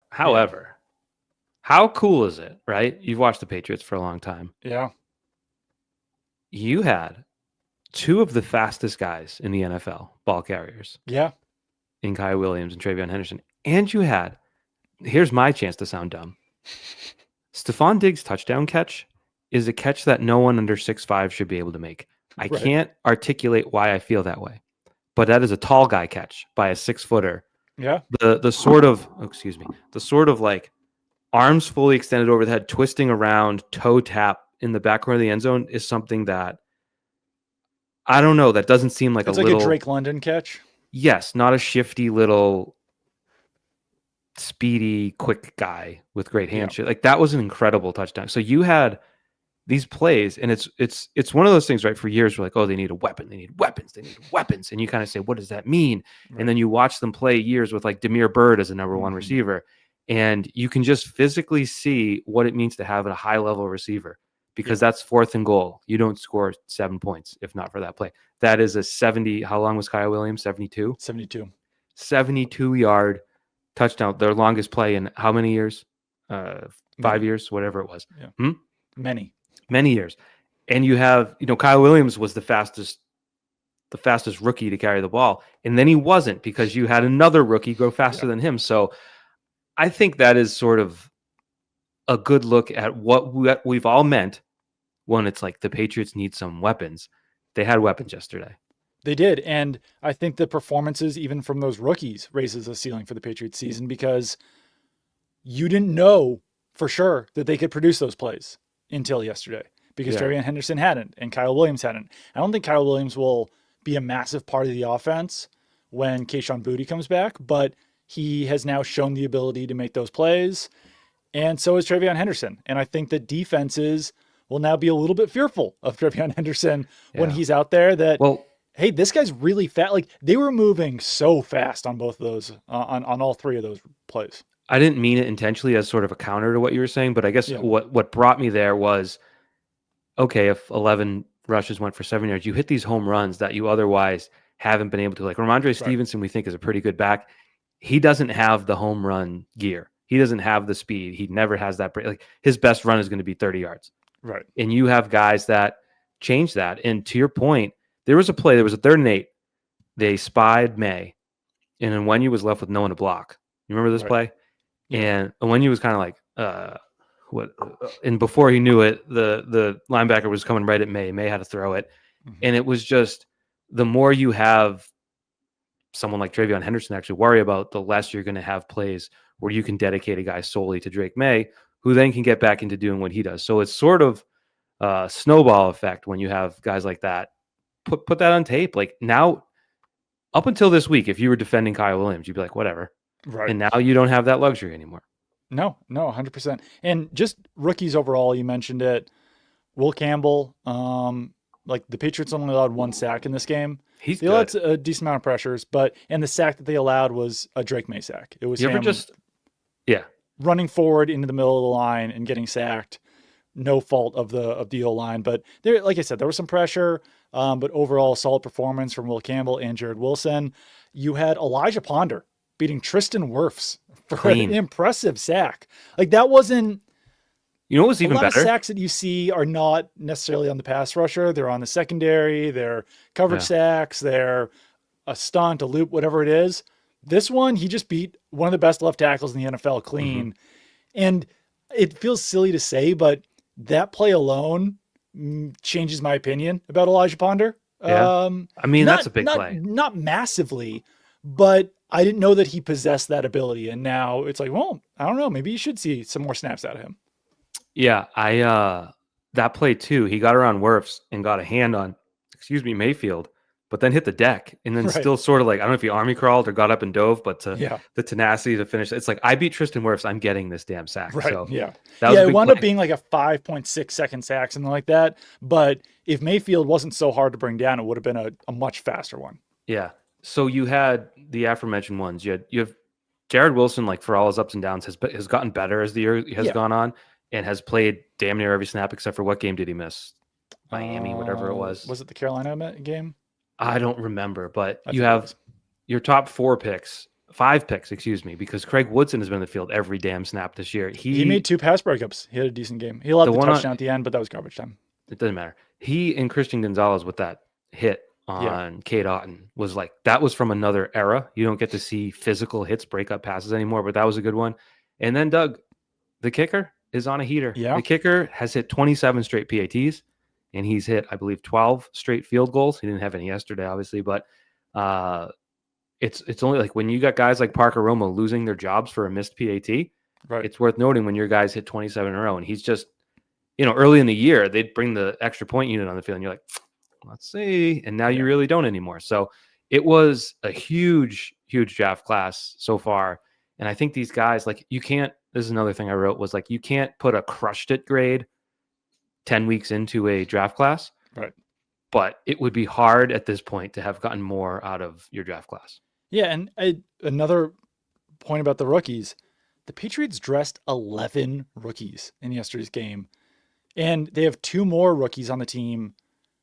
However, how cool is it, right? You've watched the Patriots for a long time. Yeah. You had two of the fastest guys in the NFL, ball carriers, Yeah. in Kyed Williams and TreVeyon Henderson. And you had, here's my chance to sound dumb. Stephon Diggs' touchdown catch is a catch that no one under 6'5" should be able to make. I Right. can't articulate why I feel that way, but that is a tall guy catch by a 6-footer. Yeah. The sort of, the sort of like arms fully extended over the head, twisting around, toe tap in the back corner of the end zone is something that, I don't know, that doesn't seem like It's a like little... a Drake London catch. Yes, not a shifty little speedy, quick guy with great hands. Like that was an incredible touchdown. So you had these plays, and it's one of those things, right? For years, we're like, oh, they need a weapon, they need weapons, and you kind of say, what does that mean? Right. And then you watch them play years with like Damiere Byrd as a number one receiver, and you can just physically see what it means to have a high level receiver, because that's 4th and goal. You don't score 7 points if not for that play. That is a 70. How long was Kyed Williams? 72. 72-yard touchdown, their longest play in how many years? 5 years, whatever it was. Yeah. Many years. And you have, Kyed Williams was the fastest rookie to carry the ball, and then he wasn't, because you had another rookie go faster than him. So I think that is sort of a good look at what we've all meant when it's like the Patriots need some weapons. They had weapons yesterday. They did. And I think the performances, even from those rookies, raises the ceiling for the Patriots season, because you didn't know for sure that they could produce those plays until yesterday, because TreVeyon Henderson hadn't and Kyed Williams hadn't. I don't think Kyed Williams will be a massive part of the offense when Kayshon Boutte comes back, but he has now shown the ability to make those plays. And so is TreVeyon Henderson. And I think that defenses will now be a little bit fearful of TreVeyon Henderson when he's out there, that, hey, this guy's really fast. Like, they were moving so fast on both of those, on all three of those plays. I didn't mean it intentionally as sort of a counter to what you were saying, but I guess what brought me there was, okay, if 11 rushes went for 7 yards, you hit these home runs that you otherwise haven't been able to. Like Ramondre Stevenson, we think is a pretty good back. He doesn't have the home run gear. He doesn't have the speed. He never has that. Like, his best run is going to be 30 yards. Right. And you have guys that change that. And to your point, there was a 3rd and 8. They spied May, and then Wenyu was left with no one to block. You remember this play? And Wenyu was kind of like, what? And before he knew it, the linebacker was coming right at May. May had to throw it. And it was just, the more you have someone like TreVeyon Henderson actually worry about, the less you're going to have plays where you can dedicate a guy solely to Drake May, who then can get back into doing what he does. So it's sort of a snowball effect when you have guys like that. Put that on tape. Like, now, up until this week, if you were defending Kyed Williams, you'd be like, whatever. Right. And now you don't have that luxury anymore. No, 100%. And just rookies overall, you mentioned it. Will Campbell, like, the Patriots only allowed 1 sack in this game. They allowed a decent amount of pressures, and the sack that they allowed was a Drake May sack. It was him running forward into the middle of the line and getting sacked. No fault of the O-line, but there, like I said, there was some pressure, but overall solid performance from Will Campbell and Jared Wilson. You had Elijah Ponder beating Tristan Wirfs for an impressive sack. Like, that wasn't... You know what was even better? A lot of sacks that you see are not necessarily on the pass rusher. They're on the secondary. They're coverage sacks. They're a stunt, a loop, whatever it is. This one, he just beat one of the best left tackles in the NFL clean. And it feels silly to say, but that play alone changes my opinion about Elijah Ponder. Yeah. I mean, that's a big play. Not massively, but I didn't know that he possessed that ability. And now it's like, well, I don't know. Maybe you should see some more snaps out of him. Yeah, that play too, he got around Wirfs and got a hand on, Mayfield, but then hit the deck, and then still sort of like, I don't know if he army crawled or got up and dove, but the tenacity to finish. It's like, I beat Tristan Wirfs, I'm getting this damn sack. Right. So it wound up being like a 5.6 second sack, something like that. But if Mayfield wasn't so hard to bring down, it would have been a much faster one. Yeah. So you had the aforementioned ones. You have Jared Wilson, like, for all his ups and downs, has gotten better as the year has gone on, and has played damn near every snap, except for what game did he miss? Miami, whatever it was. Was it the Carolina game? I don't remember, but you have your top 4 picks 5 picks, excuse me, because Craig Woodson has been in the field every damn snap this year. He made 2 pass breakups. He had a decent game. He allowed the touchdown at the end, but that was garbage time. It doesn't matter. He and Christian Gonzalez with that hit on Cade Otton was like, that was from another era. You don't get to see physical hits, breakup passes anymore, but that was a good one. And then Doug, the kicker, is on a heater. Yeah. The kicker has hit 27 straight PATs, and he's hit, I believe, 12 straight field goals. He didn't have any yesterday, obviously, but it's only like when you got guys like Parker Romo losing their jobs for a missed PAT, right? It's worth noting when your guys hit 27 in a row, and he's just, early in the year, they'd bring the extra point unit on the field, and you're like, let's see. And now you really don't anymore. So it was a huge, huge draft class so far. And I think these guys, like, this is another thing I wrote, was like, you can't put a crushed it grade 10 weeks into a draft class. Right. But it would be hard at this point to have gotten more out of your draft class. Yeah. And another point about the rookies, the Patriots dressed 11 rookies in yesterday's game. And they have 2 more rookies on the team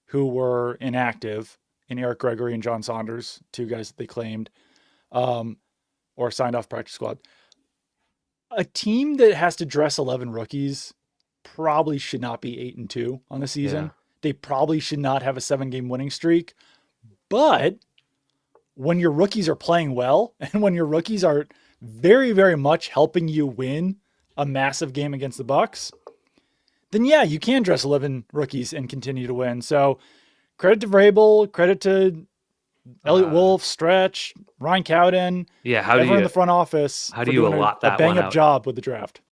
who were inactive, in Eric Gregory and John Saunders, 2 guys that they claimed or signed off practice squad. A team that has to dress 11 rookies probably should not be 8-2 on the season. Yeah. They probably should not have a 7-game winning streak. But when your rookies are playing well and when your rookies are very, very much helping you win a massive game against the Bucs, then yeah, you can dress 11 rookies and continue to win. So credit to Vrabel, credit to Elliott Wolf, Stretch, Ryan Cowden. Yeah, everyone in the front office. How do you allot that a bang-up job with the draft?